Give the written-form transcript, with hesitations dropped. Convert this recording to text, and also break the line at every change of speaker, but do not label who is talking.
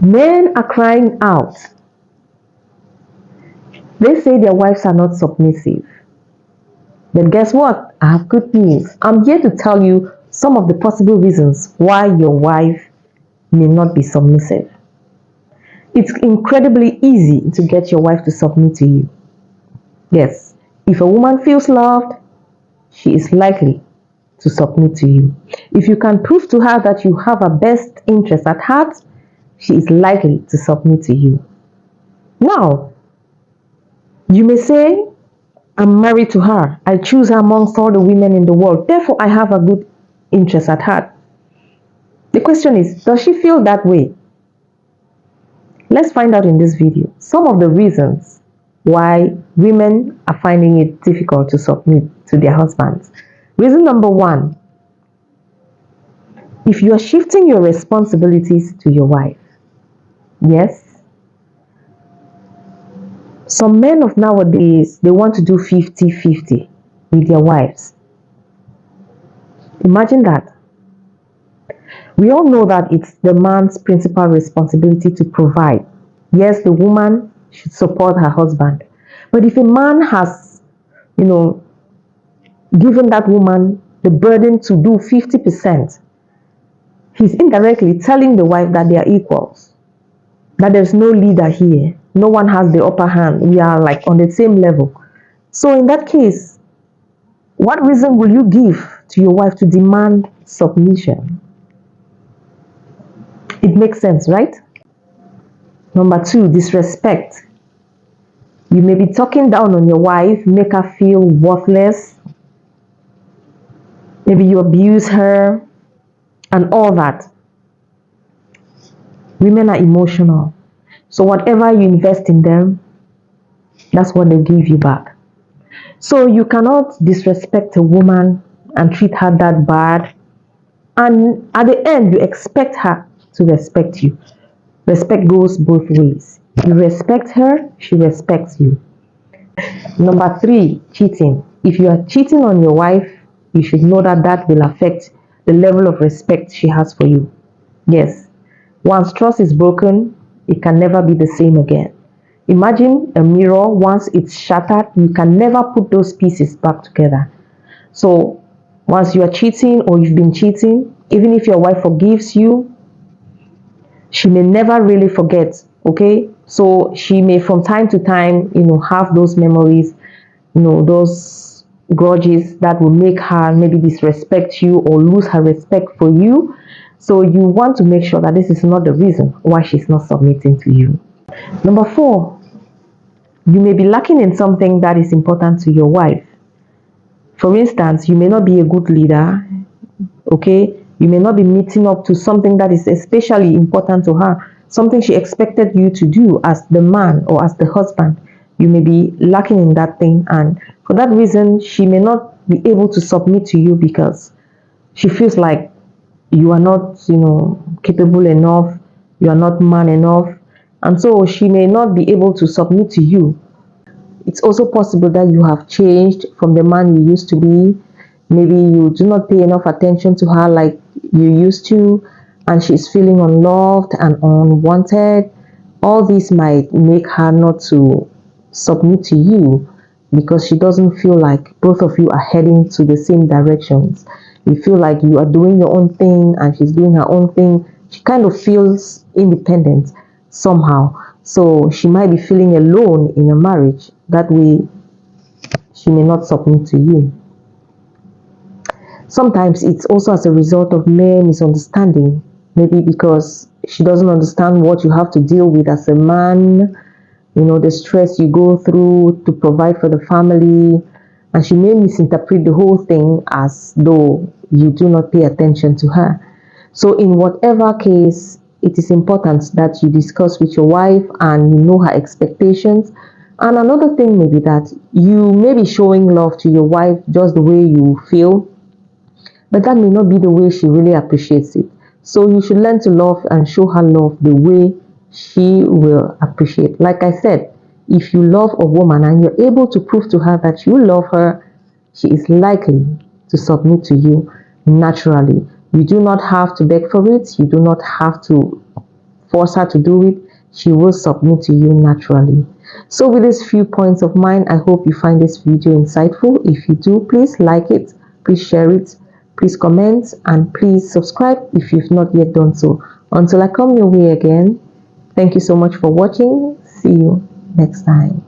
Men are crying out. They say their wives are not submissive. But guess what? I have good news. I'm here to tell you some of the possible reasons why your wife may not be submissive. It's incredibly easy to get your wife to submit to you. Yes, if a woman feels loved, she is likely to submit to you. If you can prove to her that you have her best interest at heart, she is likely to submit to you. Now, you may say, I'm married to her. I choose her amongst all the women in the world. Therefore, I have a good interest at heart. The question is, does she feel that way? Let's find out in this video some of the reasons why women are finding it difficult to submit to their husbands. Reason number one, if you are shifting your responsibilities to your wife. Yes, some men of nowadays, they want to do 50-50 with their wives. Imagine that. We all know that it's the man's principal responsibility to provide. Yes, the woman should support her husband. But if a man has, given that woman the burden to do 50%, he's indirectly telling the wife that they are equals, that there's no leader here. No one has the upper hand. We are like on the same level. So in that case, what reason will you give to your wife to demand submission? It makes sense, right? Number two, disrespect. You may be talking down on your wife, make her feel worthless. Maybe you abuse her and all that. Women are emotional. So whatever you invest in them, that's what they'll give you back. So you cannot disrespect a woman and treat her that bad. And at the end, you expect her to respect you. Respect goes both ways. You respect her, she respects you. Number three, cheating. If you are cheating on your wife, you should know that that will affect the level of respect she has for you. Yes, once trust is broken, it can never be the same again. Imagine a mirror, once it's shattered, you can never put those pieces back together. So once you are cheating or you've been cheating, even if your wife forgives you, she may never really forget, okay? So she may from time to time, have those memories, those grudges that will make her maybe disrespect you or lose her respect for you. So you want to make sure that this is not the reason why she's not submitting to you. Number four, you may be lacking in something that is important to your wife. For instance, you may not be a good leader, okay? You may not be meeting up to something that is especially important to her, something she expected you to do as the man or as the husband. You may be lacking in that thing, and for that reason, she may not be able to submit to you because she feels like you are not, capable enough, you are not man enough, and so she may not be able to submit to you. It's also possible that you have changed from the man you used to be. Maybe you do not pay enough attention to her like you used to, and she's feeling unloved and unwanted. All this might make her not to submit to you because she doesn't feel like both of you are heading to the same directions. You feel like you are doing your own thing and she's doing her own thing. She kind of feels independent somehow. So she might be feeling alone in a marriage. That way, she may not submit to you. Sometimes it's also as a result of mere misunderstanding. Maybe because she doesn't understand what you have to deal with as a man, the stress you go through to provide for the family, and she may misinterpret the whole thing as though you do not pay attention to her. So in whatever case, it is important that you discuss with your wife and you know her expectations. And another thing may be that you may be showing love to your wife just the way you feel, but that may not be the way she really appreciates it. So you should learn to love and show her love the way she will appreciate. Like I said, if you love a woman and you're able to prove to her that you love her, she is likely to submit to you naturally. You do not have to beg for it. You do not have to force her to do it, she will submit to you naturally. So with these few points of mine, I hope you find this video insightful. If you do, please like it, please share it, please comment, and please subscribe if you've not yet done so. Until I come your way again, thank you so much for watching. See you next time.